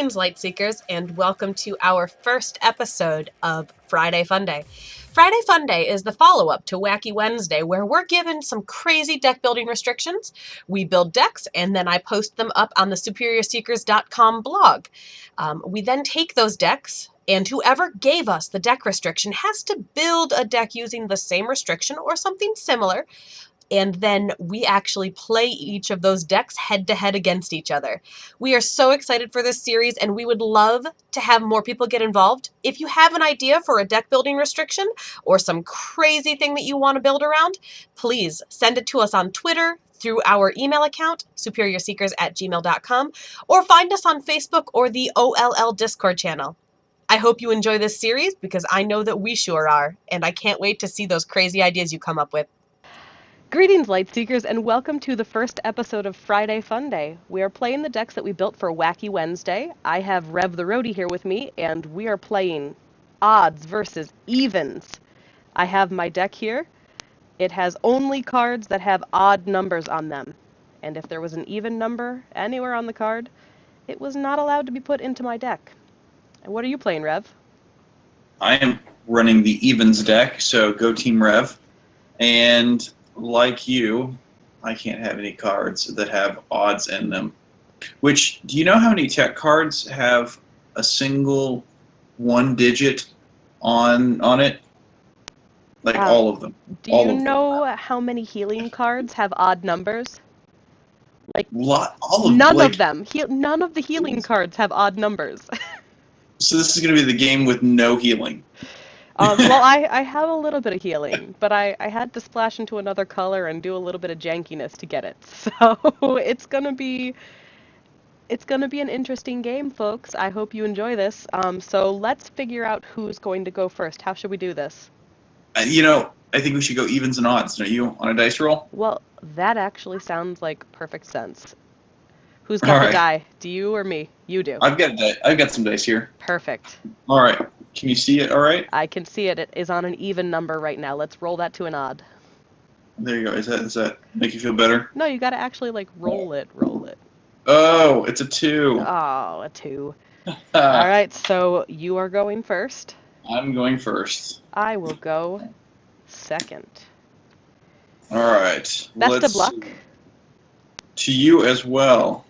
Greetings, Lightseekers, and welcome to our first episode of Friday Funday. Friday Funday is the follow-up to Wacky Wednesday, where we're given some crazy deck building restrictions. We build decks, and then I post them up on the SuperiorSeekers.com blog. We then take those decks, and whoever gave us the deck restriction has to build a deck using the same restriction or something similar. And then we actually play each of those decks head-to-head against each other. We are so excited for this series, and we would love to have more people get involved. If you have an idea for a deck building restriction or some crazy thing that you want to build around, please send it to us on Twitter, through our email account, superiorseekers@gmail.com, or find us on Facebook or the OLL Discord channel. I hope you enjoy this series, because I know that we sure are, and I can't wait to see those crazy ideas you come up with. Greetings, Lightseekers, and welcome to the first episode of Friday Funday. We are playing the decks that we built for Wacky Wednesday. I have RevTheRoadie here with me, and we are playing odds versus evens. I have my deck here. It has only cards that have odd numbers on them. And if there was an even number anywhere on the card, it was not allowed to be put into my deck. And what are you playing, Rev? I am running the evens deck, so go Team Rev. And like you, I can't have any cards that have odds in them. Which, do you know how many tech cards have a single one digit on it? Like all of them. Do you know how many healing cards have odd numbers? Like none of them. None of the healing cards have odd numbers. So this is going to be the game with no healing. Well, I have a little bit of healing, but I had to splash into another color and do a little bit of jankiness to get it. So it's gonna be an interesting game, folks. I hope you enjoy this. So let's figure out who's going to go first. How should we do this? I think we should go evens and odds, don't you, on a dice roll? Well, that actually sounds like perfect sense. Who's got the die? Do you or me? You do. I've got some dice here. Perfect. All right. Can you see it all right? I can see it. It is on an even number right now. Let's roll that to an odd. There you go. Does that make you feel better? No, you got to actually like roll it. Oh, it's a 2. Oh, a 2. All right, so you are going first. I'm going first. I will go second. All right. Best of luck. To you as well.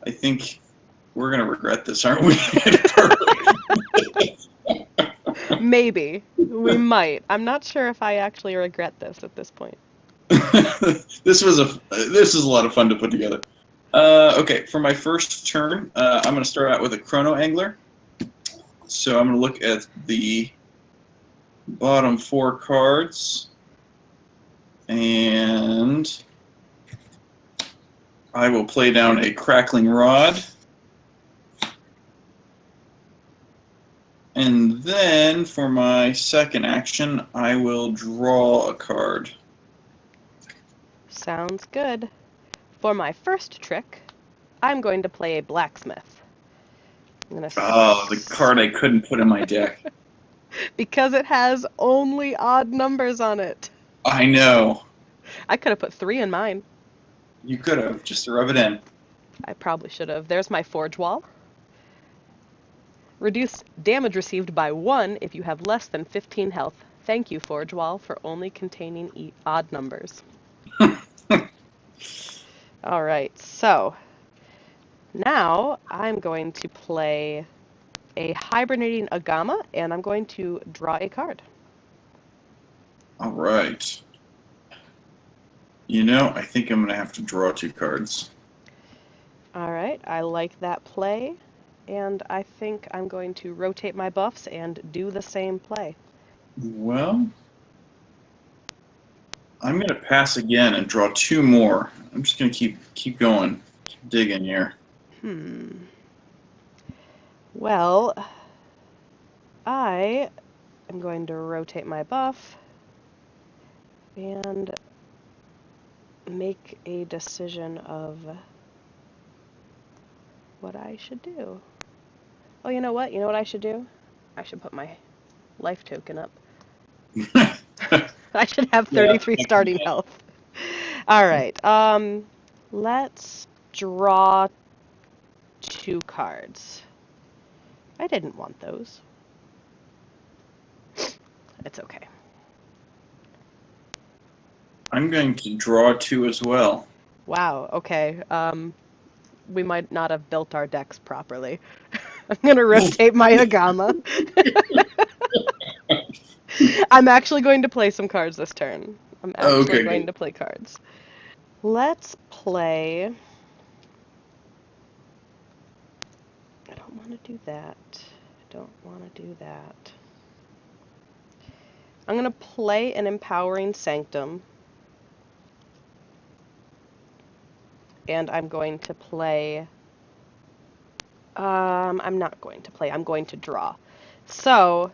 I think we're going to regret this, aren't we? Maybe. We might. I'm not sure if I actually regret this at this point. This is a lot of fun to put together. Okay, for my first turn, I'm going to start out with a Chrono Angler. So I'm going to look at the bottom 4 cards, and I will play down a Crackling Rod. And then, for my second action, I will draw a card. Sounds good. For my first trick, I'm going to play a Blacksmith. The card I couldn't put in my deck. Because it has only odd numbers on it. I know. I could have put 3 in mine. You could have, just to rub it in. I probably should have. There's my Forge Wall. Reduce damage received by 1 if you have less than 15 health. Thank you, Forge Wall, for only containing odd numbers. Alright, so now I'm going to play a Hibernating Agama, and I'm going to draw a card. Alright. I think I'm going to have to draw 2 cards. Alright, I like that play. And I think I'm going to rotate my buffs and do the same play. Well, I'm going to pass again and draw 2 more. I'm just going to keep going, keep digging here. Well, I am going to rotate my buff and make a decision of what I should do. Oh, you know what? You know what I should do? I should put my life token up. I should have 33 starting health. All right. Let's draw 2 cards. I didn't want those. It's okay. I'm going to draw 2 as well. Wow, okay. We might not have built our decks properly. I'm gonna rotate my Agama. I'm actually going to play some cards this turn. I'm actually Okay, going good. to play cards. Let's play... I don't want to do that. I don't want to do that. I'm going to play an Empowering Sanctum. And I'm going to play... I'm not going to play. I'm going to draw. So,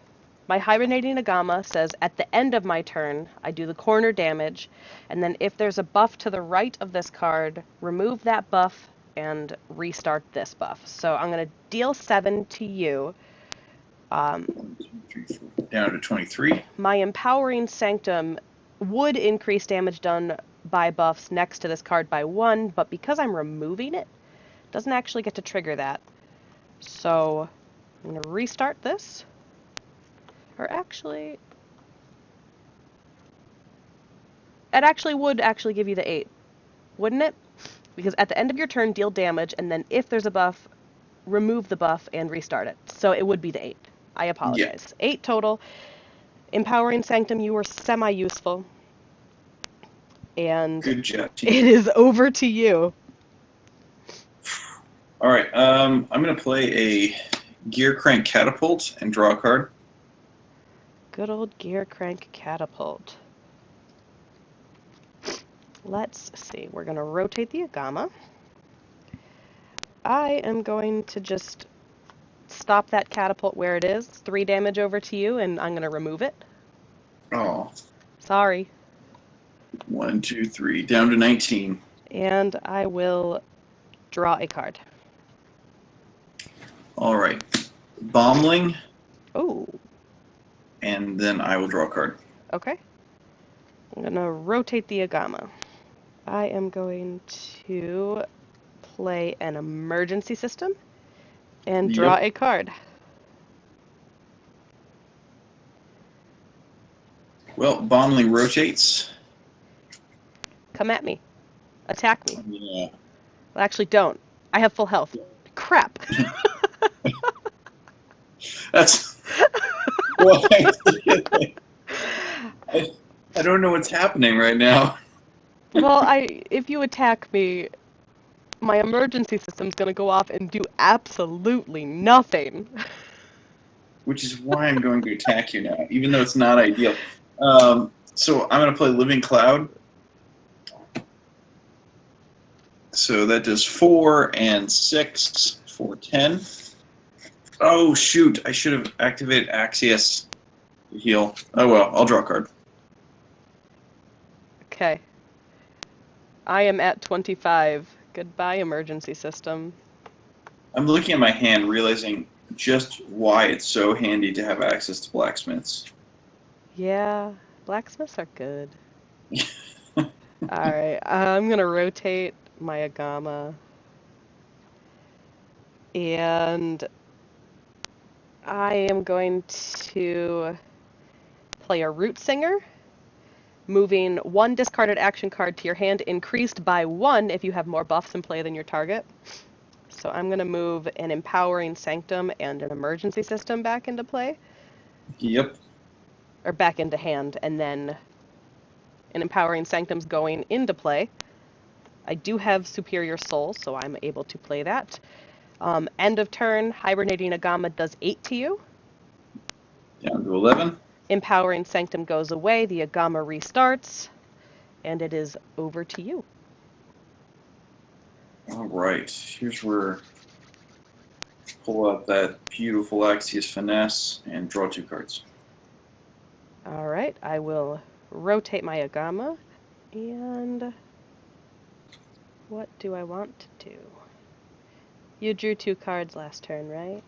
my Hibernating Agama says, at the end of my turn, I do the corner damage, and then if there's a buff to the right of this card, remove that buff and restart this buff. So I'm going to deal 7 to you. 1, 2, 3, 4, down to 23. My Empowering Sanctum would increase damage done by buffs next to this card by 1, but because I'm removing it, it doesn't actually get to trigger that. So I'm going to restart this. Or actually... It actually would actually give you the 8, wouldn't it? Because at the end of your turn, deal damage, and then if there's a buff, remove the buff and restart it. So it would be the 8. I apologize. Yeah. 8 total. Empowering Sanctum, you were semi-useful. And good job, it is over to you. All right, I'm going to play a Gear Crank Catapult and draw a card. Good old Gear Crank Catapult. Let's see. We're going to rotate the Agama. I am going to just stop that catapult where it is. 3 damage over to you, and I'm going to remove it. Oh. Sorry. 1, 2, 3, down to 19. And I will draw a card. All right. Bombling. Oh. And then I will draw a card. Okay. I'm going to rotate the Agama. I am going to play an Emergency System and draw a card. Well, Bombling rotates. Come at me. Attack me. Yeah. Well, actually, don't. I have full health. Crap. That's... Well, I don't know what's happening right now. Well, if you attack me, my emergency system's gonna go off and do absolutely nothing. Which is why I'm going to attack you now, even though it's not ideal. So I'm going to play Living Cloud. So that does 4 and 6 for 10. Oh, shoot. I should have activated Axios to heal. Oh, well. I'll draw a card. Okay. I am at 25. Goodbye, emergency system. I'm looking at my hand, realizing just why it's so handy to have access to blacksmiths. Yeah, blacksmiths are good. Alright, I'm gonna rotate my Agama. And I am going to play a Root Singer, moving 1 discarded action card to your hand, increased by 1 if you have more buffs in play than your target. So I'm going to move an Empowering Sanctum and an Emergency System back into play. Yep. Or back into hand, and then an Empowering Sanctum's going into play. I do have Superior Soul, so I'm able to play that. End of turn, Hibernating Agama does 8 to you. Down to 11. Empowering Sanctum goes away, the Agama restarts, and it is over to you. All right. Here's where pull out that beautiful Axios Finesse and draw 2 cards. All right, I will rotate my Agama, and what do I want to do? You drew 2 cards last turn, right?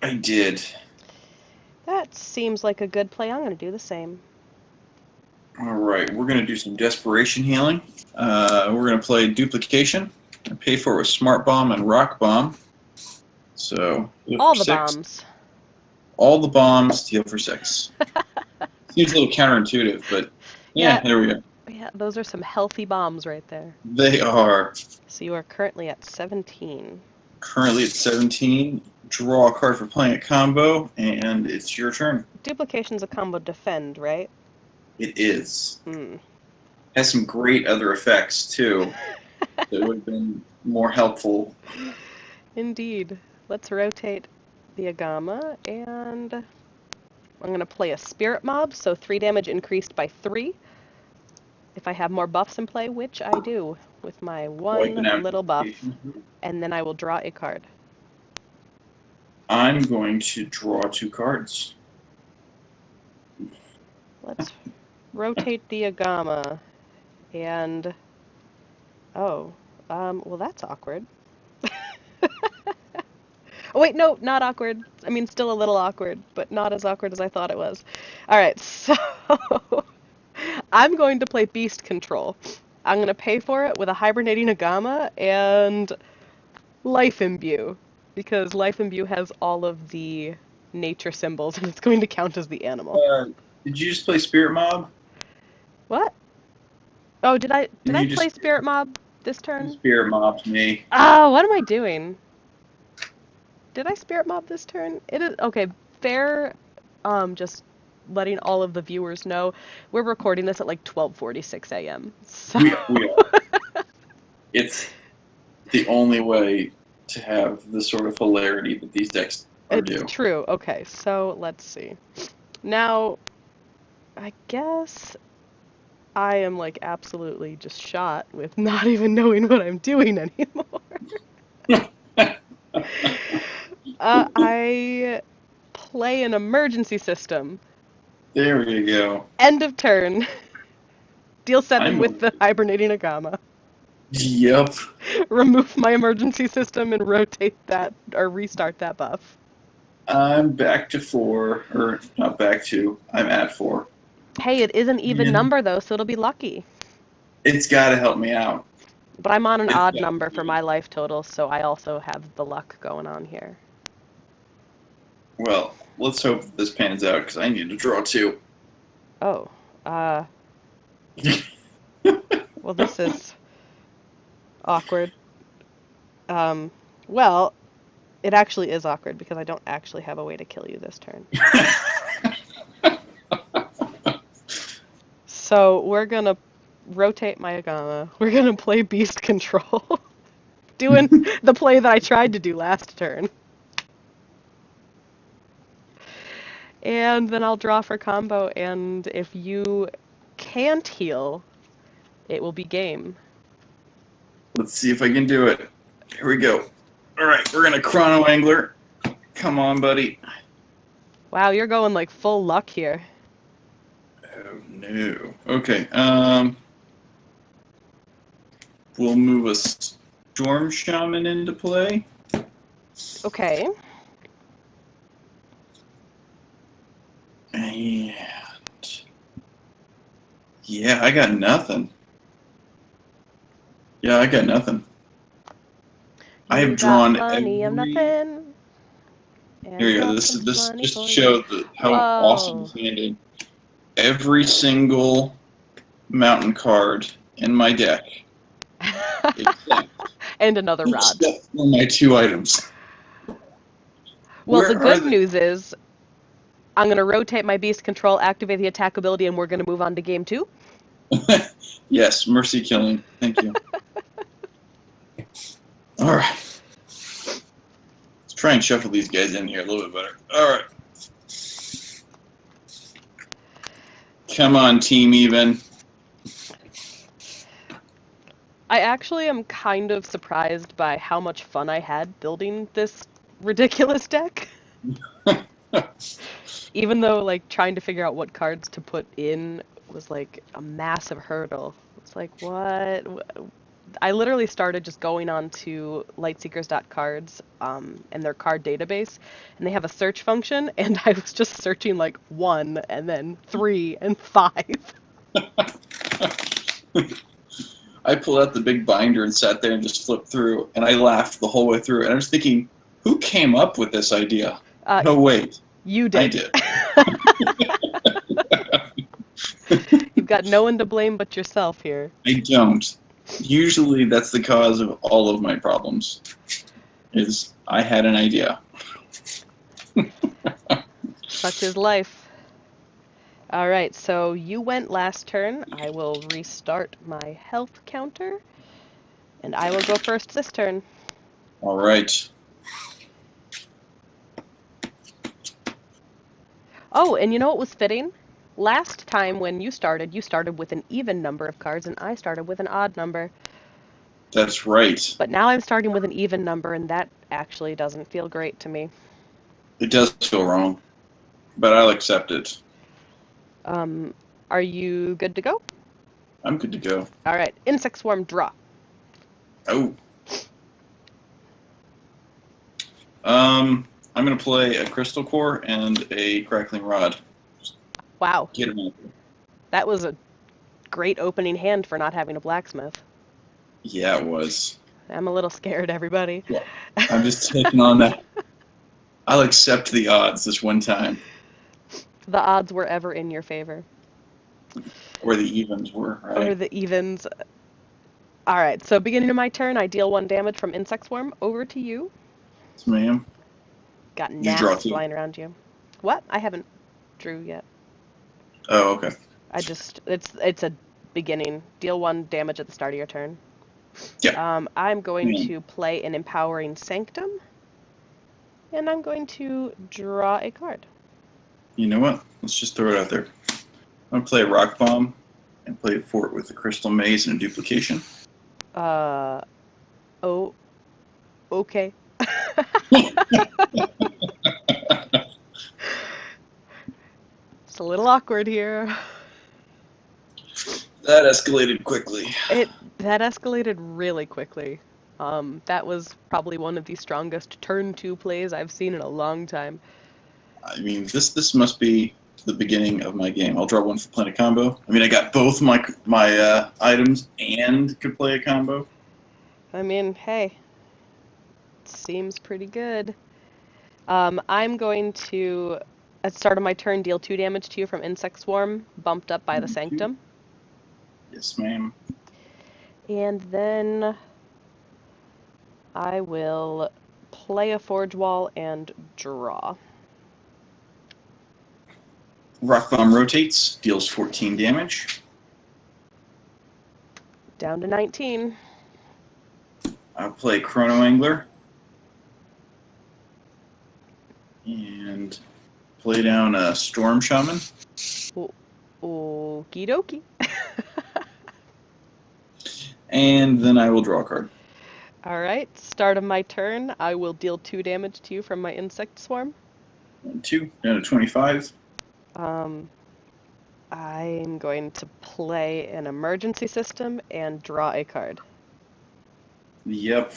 I did. That seems like a good play. I'm going to do the same. All right, we're going to do some Desperation Healing. We're going to play Duplication and pay for it with Smart Bomb and Rock Bomb. So heal All for the 6. bombs. All the bombs, heal for 6. Seems a little counterintuitive, but yeah, there we go. Yeah, those are some healthy bombs right there. They are. So you are currently at 17. Currently at 17. Draw a card for playing a combo, and it's your turn. Duplication's a combo defend, right? It is. Hmm. Has some great other effects, too, that would have been more helpful. Indeed. Let's rotate the Agama, and I'm going to play a Spirit Mob, so 3 damage increased by 3. If I have more buffs in play, which I do, with my Wiping one out little buff. duplication. And then I will draw a card. I'm going to draw 2 cards. Let's rotate the Agama, and... Oh, well that's awkward. Oh wait, no, not awkward. I mean, still a little awkward, but not as awkward as I thought it was. Alright, so... I'm going to play Beast Control. I'm going to pay for it with a Hibernating Agama and Life Imbue, because Life Imbue has all of the nature symbols, and it's going to count as the animal. Did you just play Spirit Mob? What? Oh, did I You play just- Spirit Mob this turn? Spirit Mobbed me. Oh, what am I doing? Did I Spirit Mob this turn? It is okay. Fair. Just letting all of the viewers know, we're recording this at like 12:46 a.m. So We are. It's the only way to have the sort of hilarity that these decks are it's due. true. Okay, so let's see. Now, I guess I am like absolutely just shot with not even knowing what I'm doing anymore. I play an emergency system. There you go. End of turn. Deal 7 I'm- with the Hibernating Agama. Yep. Remove my emergency system and rotate that, or restart that buff. I'm back to 4, or not back to, I'm at 4. Hey, it is an even Yeah. number though, so it'll be lucky. It's got to help me out. But I'm on an It's odd got- number for my life total, so I also have the luck going on here. Well, let's hope this pans out, because I need to draw 2. Oh, well, this is awkward. Well, it actually is awkward because I don't actually have a way to kill you this turn. So we're gonna rotate my Agama. We're gonna play Beast Control. Doing the play that I tried to do last turn. And then I'll draw for combo, and if you can't heal, it will be game. Let's see if I can do it. Here we go. All right, we're going to Chrono Angler. Come on, buddy. Wow, you're going like full luck here. Oh, no. Okay, we'll move a Storm Shaman into play. Okay. And yeah, I got nothing. Yeah, I got nothing. I have You got drawn money of every- nothing. And Here you go. nothing's This money just for to you. show how Whoa. awesome this hand is. Every single mountain card in my deck, except, And another rod. except for my 2 items. Well, Where the are good they? news is I'm going to rotate my Beast Control, activate the attack ability, and we're going to move on to game 2. Yes, mercy killing. Thank you. All right. Let's try and shuffle these guys in here a little bit better. All right. Come on, Team Even. I actually am kind of surprised by how much fun I had building this ridiculous deck. Even though, like, trying to figure out what cards to put in was, like, a massive hurdle. It's like, what? I literally started just going on to Lightseekers.cards and their card database, and they have a search function, and I was just searching, like, 1, and then 3, and 5. I pulled out the big binder and sat there and just flipped through, and I laughed the whole way through. And I was thinking, Who came up with this idea? Uh, No, wait. You did. I did. You've got no one to blame but yourself here. I don't. Usually that's the cause of all of my problems. Is I had an idea. Such is life. Alright, so you went last turn. I will restart my health counter. And I will go first this turn. All right. Oh, and you know what was fitting? Last time when you started with an even number of cards, and I started with an odd number. That's right. But now I'm starting with an even number, and that actually doesn't feel great to me. It does feel wrong, but I'll accept it. Are you good to go? I'm good to go. Alright, Insect Swarm, draw. Oh. I'm going to play a Crystal Core and a Crackling Rod. Wow. Get him out there. That was a great opening hand for not having a blacksmith. Yeah, it was. I'm a little scared, everybody. Yeah. I'm just taking on that. I'll accept the odds this one time. The odds were ever in your favor. Or the evens were, right? Or the evens. Alright, so beginning of my turn, I deal 1 damage from Insect Swarm. Over to you. Yes, ma'am. Got You draw gnats 2. flying around you. What? I haven't drew yet. Oh, okay. I just, it's a beginning. Deal 1 damage at the start of your turn. Yeah. I'm going to play an Empowering Sanctum. And I'm going to draw a card. You know what? Let's just throw it out there. I'm going to play a Rock Bomb and play a Fort with a Crystal Maze and a Duplication. Oh, okay. It's a little awkward here. That escalated quickly. That escalated really quickly. That was probably one of the strongest turn 2 plays I've seen in a long time. I mean, this must be the beginning of my game. I'll draw 1 for playing a combo. I mean, I got both my items and could play a combo. I mean, hey, seems pretty good. I'm going to, at the start of my turn, deal 2 damage to you from Insect Swarm, bumped up by the Sanctum. Yes, ma'am. And then I will play a Forge Wall and draw. Rock Bomb rotates, deals 14 damage. Down to 19. I'll play Chrono Angler. And play down a Storm Shaman. Okie dokie. And then I will draw a card. Alright, start of my turn, I will deal 2 damage to you from my Insect Swarm. 1, 2, down to 25. I'm going to play an Emergency System and draw a card. Yep.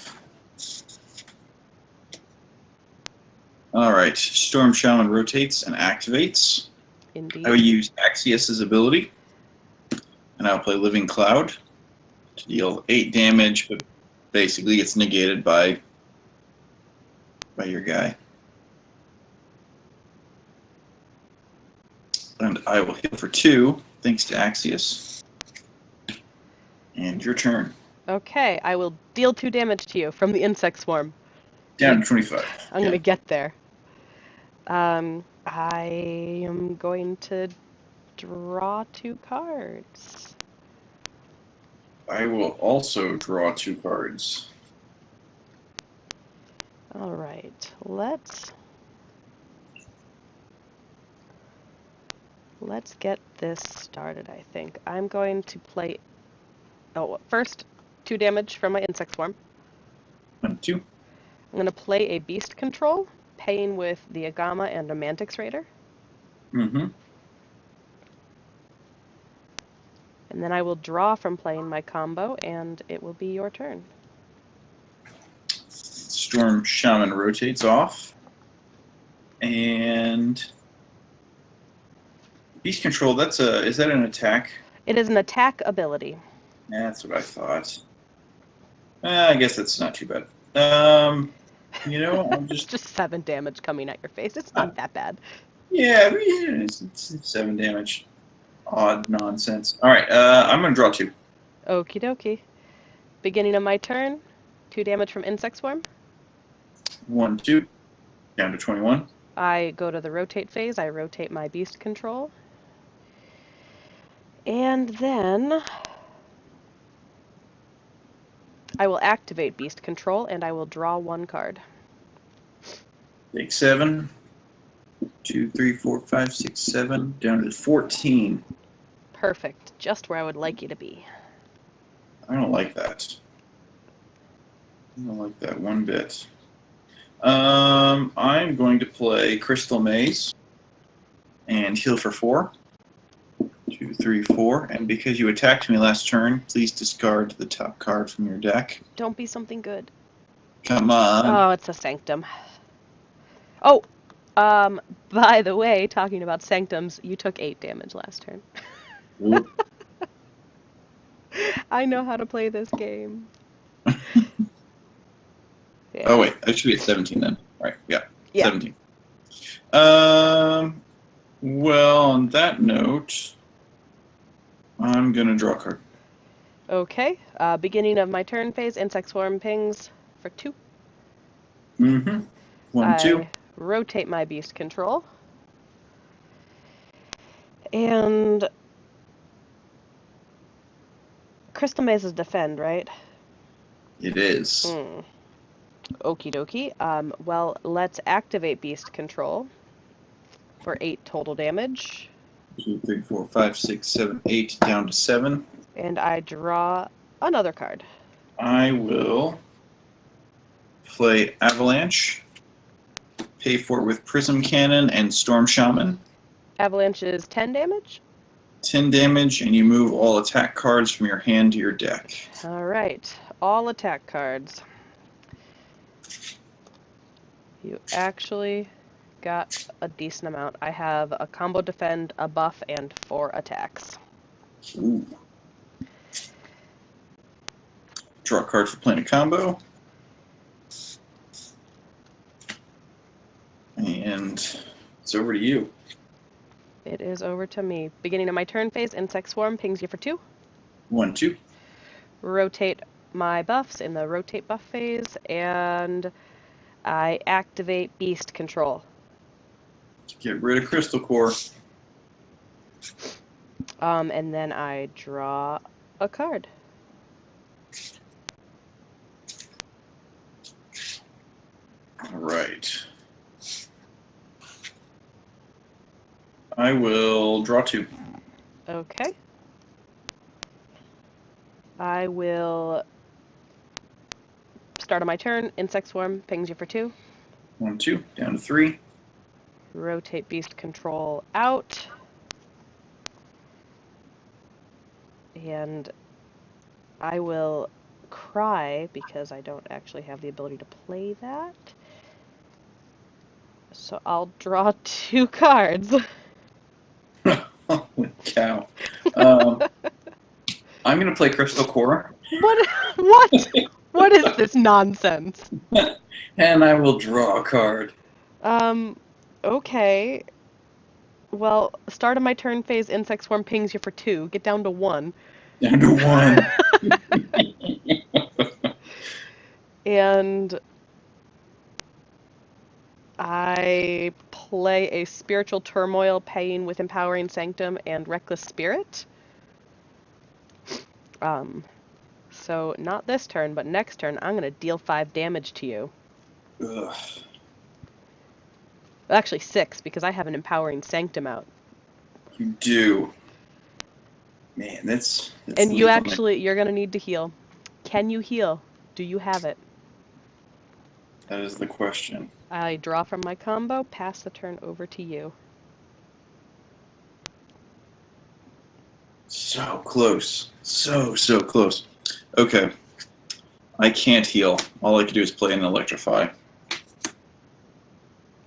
Alright, Storm Shaman rotates and activates. Indeed. I will use Axios's ability. And I'll play Living Cloud to deal 8 damage, but basically gets negated by your guy. And I will heal for 2, thanks to Axios. And your turn. Okay, I will deal 2 damage to you from the Insect Swarm. Down to 25. I'm gonna get there. I am going to draw 2 cards. I will also draw 2 cards. Alright, let's get this started, I think. I'm going to play... Oh, first, 2 damage from my Insect Swarm. 1, 2. I'm going to play a Beast Control, paying with the Agama and a Mantix Raider. Mm-hmm. And then I will draw from playing my combo, and it will be your turn. Storm Shaman rotates off. And... Beast Control, is that an attack? It is an attack ability. That's what I thought. I guess that's not too bad. You know, I'm It's just just 7 damage coming at your face. It's not that bad. yeah, it's 7 damage. Odd nonsense. All right, I'm gonna draw 2. Okie dokie. Beginning of my turn. 2 damage from Insect Swarm. 1, 2, down to 21. I go to the rotate phase. I rotate my beast control. And then I will activate beast control and I will draw 1 card. Take 7. 2, 3, 4, 5, 6, 7, down to 14. Perfect. Just where I would like you to be. I don't like that. I don't like that one bit. I'm going to play Crystal Maze and heal for 4. 2, 3, 4. And because you attacked me last turn, please discard the top card from your deck. Don't be something good. Come on. Oh, it's a Sanctum. Oh, by the way, talking about Sanctums, you took 8 damage last turn. I know how to play this game. Yeah. Oh, wait. I should be at 17 then. Right. Yeah. 17. Well, on that note, I'm going to draw a card. Okay. Beginning of my turn phase, Insect Swarm pings for 2. 1, 2. Rotate my beast control. And Crystal Maze is defend, right? It is. Okie dokie. Well, let's activate beast control for 8 total damage. 2, 3, 4, 5, 6, 7, 8, down to 7. And I draw another card. I will play Avalanche, pay for it with Prism Cannon and Storm Shaman. Avalanche is 10 damage? 10 damage, and you move all attack cards from your hand to your deck. Alright, all attack cards. You actually got a decent amount. I have a combo defend, a buff, and 4 attacks. Ooh. Draw a card for playing a combo. And it's over to you. It is over to me. Beginning of my turn phase, Insect Swarm pings you for 2. 1, 2. Rotate my buffs in the rotate buff phase, and I activate Beast Control. Get rid of Crystal Core. And then I draw a card. All right. I will draw 2. Okay. I will start on my turn. Insect Swarm pings you for 2. 1, 2, down to 3. Rotate Beast Control out. And I will cry because I don't actually have the ability to play that. So I'll draw 2 cards. Holy cow. I'm going to play Crystal Core. What? What is this nonsense? And I will draw a card. Okay. Well, start of my turn phase, Insect Swarm pings you for 2. Get down to 1. Down to 1. And I play a Spiritual Turmoil, paying with Empowering Sanctum and Reckless Spirit. So not this turn, but next turn, I'm going to deal 5 damage to you. Ugh. Actually 6, because I have an Empowering Sanctum out. You do. Man, that's And you actually, you're going to need to heal. Can you heal? Do you have it? That is the question. I draw from my combo, pass the turn over to you. So close. So close. Okay. I can't heal. All I can do is play and electrify.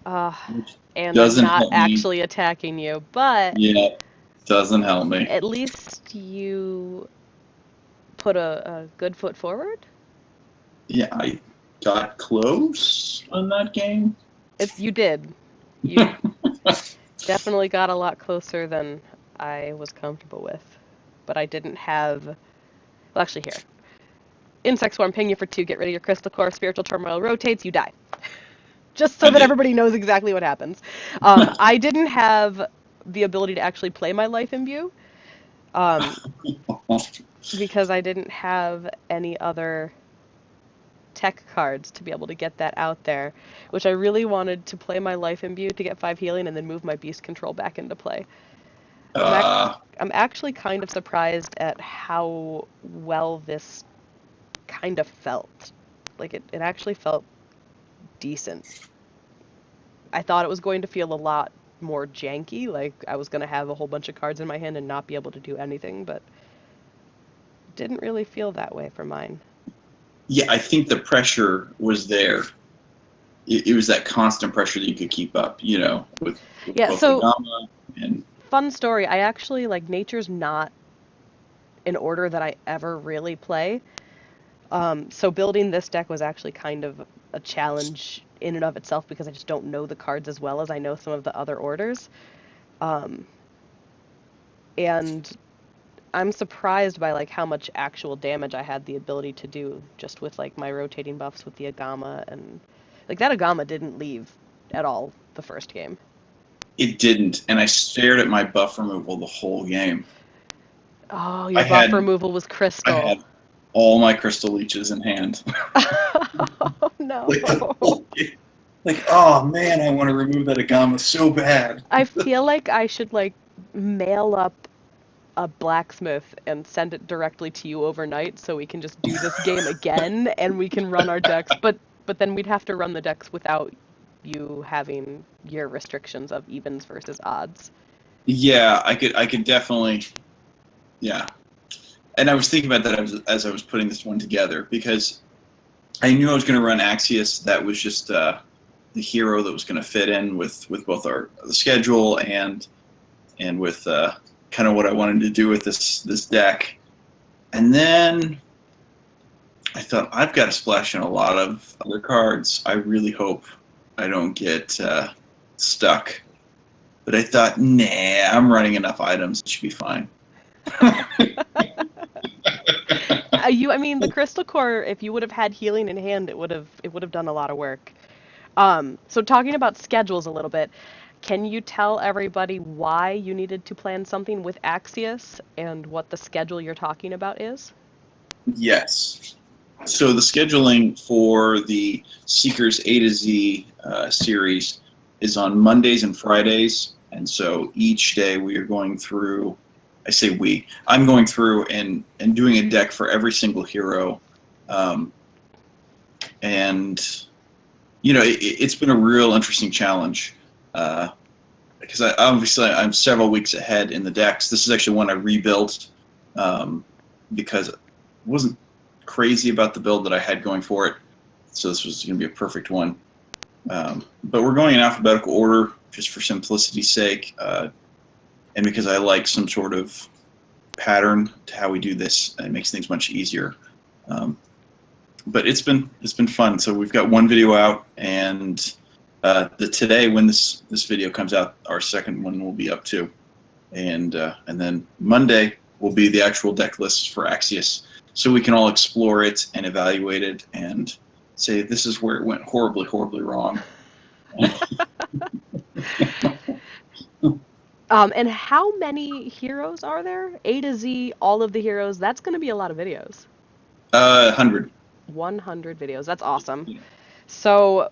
And Doesn't I'm not help me. actually attacking you, but Yeah, doesn't help me. at least you put a good foot forward. Yeah, I got close on that game. You did. You definitely got a lot closer than I was comfortable with. But I didn't have. Well, actually, here. Insect Swarm, ping you for 2. Get rid of your Crystal Core. Spiritual Turmoil rotates. You die. Just so I that did. everybody knows exactly what happens. I didn't have the ability to actually play my Life Imbue. Because I didn't have any other tech cards to be able to get that out there, which I really wanted to play my Life Imbue to get 5 healing and then move my Beast Control back into play. I'm actually kind of surprised at how well this kind of felt. Like, it actually felt decent. I thought it was going to feel a lot more janky, like I was going to have a whole bunch of cards in my hand and not be able to do anything, but it didn't really feel that way for mine. Yeah, I think the pressure was there. It was that constant pressure that you could keep up, with Yeah, both so the Gamma and... Fun story, I actually, like, Nature's not an order that I ever really play. So building this deck was actually kind of a challenge in and of itself because I just don't know the cards as well as I know some of the other orders. And I'm surprised by, like, how much actual damage I had the ability to do just with, like, my rotating buffs with the Agama, and like that Agama didn't leave at all the first game. It didn't, and I stared at my buff removal the whole game. Oh, your buff removal was Crystal. I had all my Crystal Leeches in hand. Oh no. Like, oh man, I want to remove that Agama so bad. I feel like I should, like, mail up a blacksmith and send it directly to you overnight so we can just do this game again and we can run our decks, but then we'd have to run the decks without you having your restrictions of evens versus odds. Yeah, I could definitely, yeah. And I was thinking about that as I was putting this one together, because I knew I was going to run Axios. That was just the hero that was going to fit in with both the schedule and with kind of what I wanted to do with this deck. And then I thought, I've got to splash in a lot of other cards. I really hope I don't get stuck. But I thought, nah, I'm running enough items. It should be fine. I mean, the Crystal Core, if you would have had healing in hand, it would have done a lot of work. So talking about schedules a little bit, can you tell everybody why you needed to plan something with Axios and what the schedule you're talking about is? Yes. So the scheduling for the Seekers A to Z series is on Mondays and Fridays. And so each day we are going through, I say we, I'm going through and doing a deck for every single hero. And, it's been a real interesting challenge. Because I'm several weeks ahead in the decks. This is actually one I rebuilt because I wasn't crazy about the build that I had going for it. So this was going to be a perfect one. But we're going in alphabetical order just for simplicity's sake, and because I like some sort of pattern to how we do this. It makes things much easier. But it's been fun. So we've got one video out, and today when this video comes out, our second one will be up too, and then Monday will be the actual deck lists for Axios, so we can all explore it and evaluate it and say this is where it went horribly, horribly wrong. And how many heroes are there? A to Z, all of the heroes. That's going to be a lot of videos. 100. 100 videos. That's awesome. Yeah. So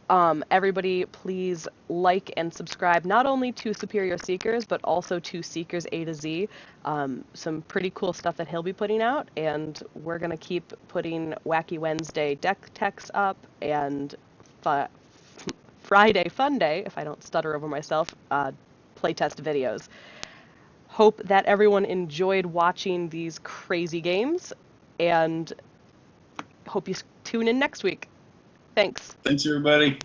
everybody please like and subscribe not only to Superior Seekers but also to Seekers A to Z. Some pretty cool stuff that he'll be putting out, and we're going to keep putting Wacky Wednesday deck techs up and Friday Funday, if I don't stutter over myself, playtest videos. Hope that everyone enjoyed watching these crazy games, and hope you tune in next week. Thanks. Thanks, everybody.